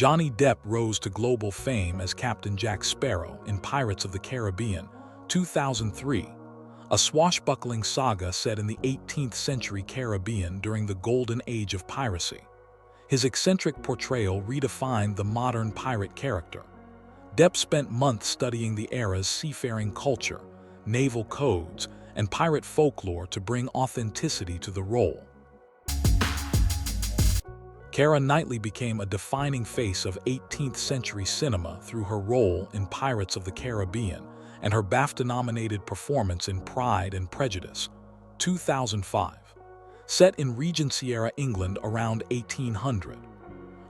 Johnny Depp rose to global fame as Captain Jack Sparrow in Pirates of the Caribbean, 2003, a swashbuckling saga set in the 18th century Caribbean during the Golden Age of Piracy. His eccentric portrayal redefined the modern pirate character. Depp spent months studying the era's seafaring culture, naval codes, and pirate folklore to bring authenticity to the role. Keira Knightley became a defining face of 18th century cinema through her role in Pirates of the Caribbean and her BAFTA-nominated performance in Pride and Prejudice, 2005. Set in Regency-era England around 1800.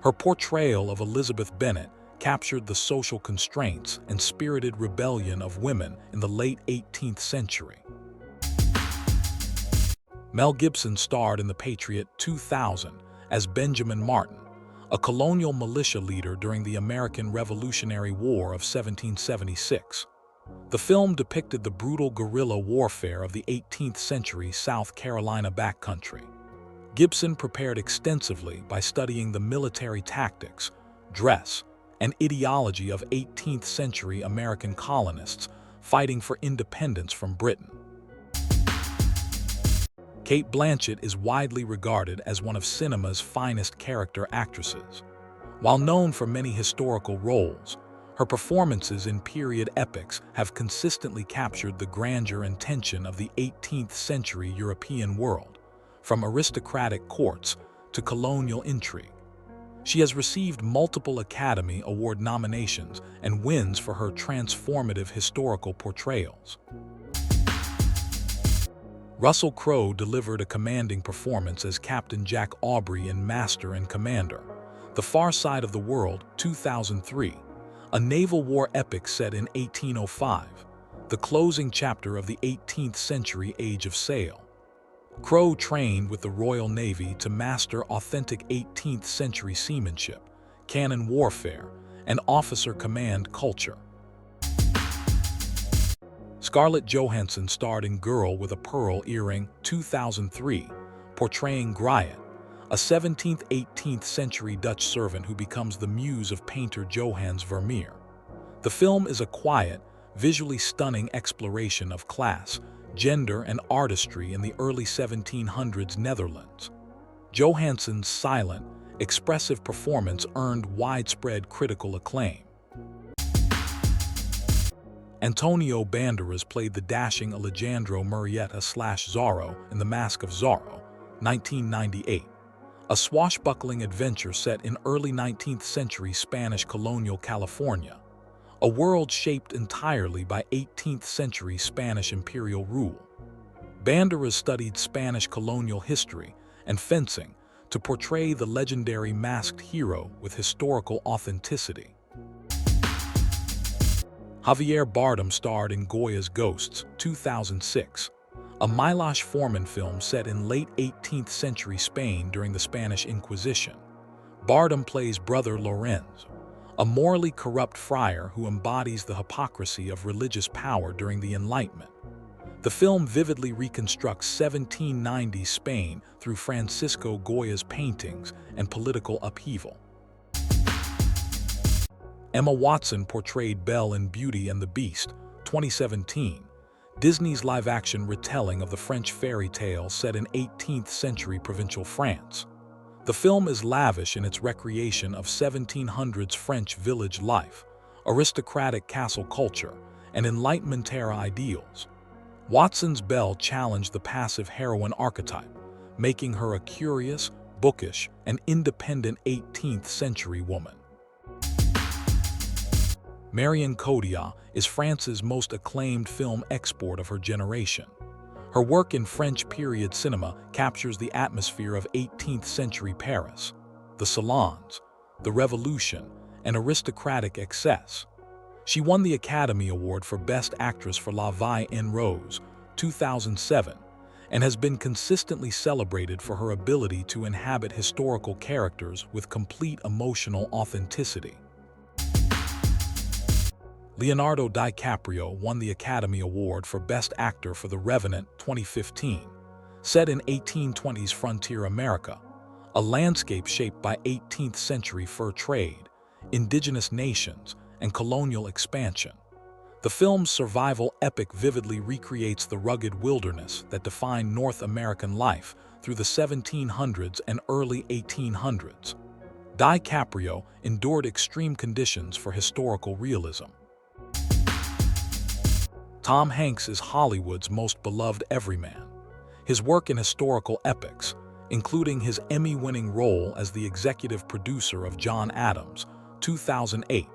Her portrayal of Elizabeth Bennet captured the social constraints and spirited rebellion of women in the late 18th century. Mel Gibson starred in The Patriot, 2000, as Benjamin Martin, a colonial militia leader during the American Revolutionary War of 1776. The film depicted the brutal guerrilla warfare of the 18th century South Carolina backcountry. Gibson prepared extensively by studying the military tactics, dress, and ideology of 18th century American colonists fighting for independence from Britain. Cate Blanchett is widely regarded as one of cinema's finest character actresses. While known for many historical roles, her performances in period epics have consistently captured the grandeur and tension of the 18th century European world, from aristocratic courts to colonial intrigue. She has received multiple Academy Award nominations and wins for her transformative historical portrayals. Russell Crowe delivered a commanding performance as Captain Jack Aubrey in Master and Commander, The Far Side of the World, 2003, a naval war epic set in 1805, the closing chapter of the 18th century Age of Sail. Crowe trained with the Royal Navy to master authentic 18th century seamanship, cannon warfare, and officer command culture. Scarlett Johansson starred in Girl with a Pearl Earring, 2003, portraying Griet, a 17th-18th century Dutch servant who becomes the muse of painter Johannes Vermeer. The film is a quiet, visually stunning exploration of class, gender, and artistry in the early 1700s Netherlands. Johansson's silent, expressive performance earned widespread critical acclaim. Antonio Banderas played the dashing Alejandro Murrieta/Zorro in The Mask of Zorro, 1998, a swashbuckling adventure set in early 19th century Spanish colonial California, a world shaped entirely by 18th century Spanish imperial rule. Banderas studied Spanish colonial history and fencing to portray the legendary masked hero with historical authenticity. Javier Bardem starred in Goya's Ghosts, 2006, a Miloš Forman film set in late 18th century Spain during the Spanish Inquisition. Bardem plays Brother Lorenz, a morally corrupt friar who embodies the hypocrisy of religious power during the Enlightenment. The film vividly reconstructs 1790s Spain through Francisco Goya's paintings and political upheaval. Emma Watson portrayed Belle in Beauty and the Beast, 2017, Disney's live-action retelling of the French fairy tale set in 18th century provincial France. The film is lavish in its recreation of 1700s French village life, aristocratic castle culture, and Enlightenment-era ideals. Watson's Belle challenged the passive heroine archetype, making her a curious, bookish, and independent 18th century woman. Marion Cotillard is France's most acclaimed film export of her generation. Her work in French period cinema captures the atmosphere of 18th century Paris, the salons, the revolution, and aristocratic excess. She won the Academy Award for Best Actress for La Vie en Rose, 2007, and has been consistently celebrated for her ability to inhabit historical characters with complete emotional authenticity. Leonardo DiCaprio won the Academy Award for Best Actor for The Revenant, 2015. Set in 1820s frontier America, a landscape shaped by 18th century fur trade, indigenous nations, and colonial expansion. The film's survival epic vividly recreates the rugged wilderness that defined North American life through the 1700s and early 1800s. DiCaprio endured extreme conditions for historical realism. Tom Hanks is Hollywood's most beloved everyman. His work in historical epics, including his Emmy-winning role as the executive producer of John Adams, 2008,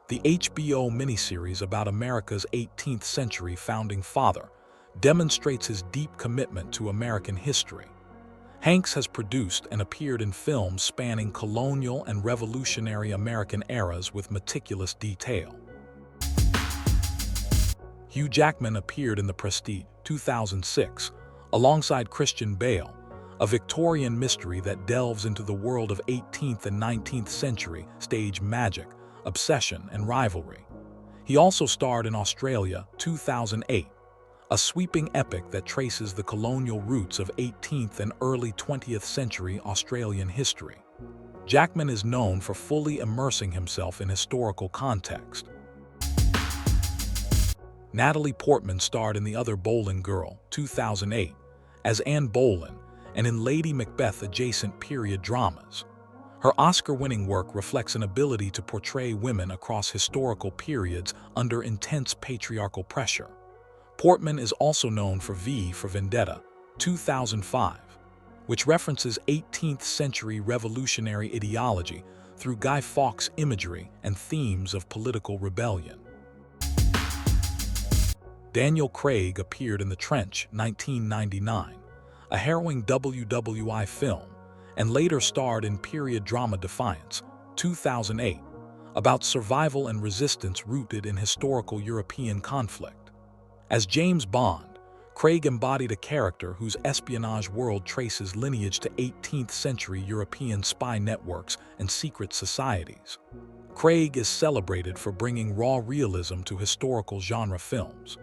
the HBO miniseries about America's 18th century founding father, demonstrates his deep commitment to American history. Hanks has produced and appeared in films spanning colonial and revolutionary American eras with meticulous detail. Hugh Jackman appeared in The Prestige, 2006, alongside Christian Bale, a Victorian mystery that delves into the world of 18th and 19th century stage magic, obsession, and rivalry. He also starred in Australia, 2008, a sweeping epic that traces the colonial roots of 18th and early 20th century Australian history. Jackman is known for fully immersing himself in historical context. Natalie Portman starred in The Other Boleyn Girl, 2008, as Anne Boleyn, and in Lady Macbeth adjacent period dramas. Her Oscar-winning work reflects an ability to portray women across historical periods under intense patriarchal pressure. Portman is also known for V for Vendetta, 2005, which references 18th century revolutionary ideology through Guy Fawkes imagery and themes of political rebellion. Daniel Craig appeared in The Trench, 1999, a harrowing WWI film, and later starred in period drama Defiance, 2008, about survival and resistance rooted in historical European conflict. As James Bond, Craig embodied a character whose espionage world traces lineage to 18th century European spy networks and secret societies. Craig is celebrated for bringing raw realism to historical genre films.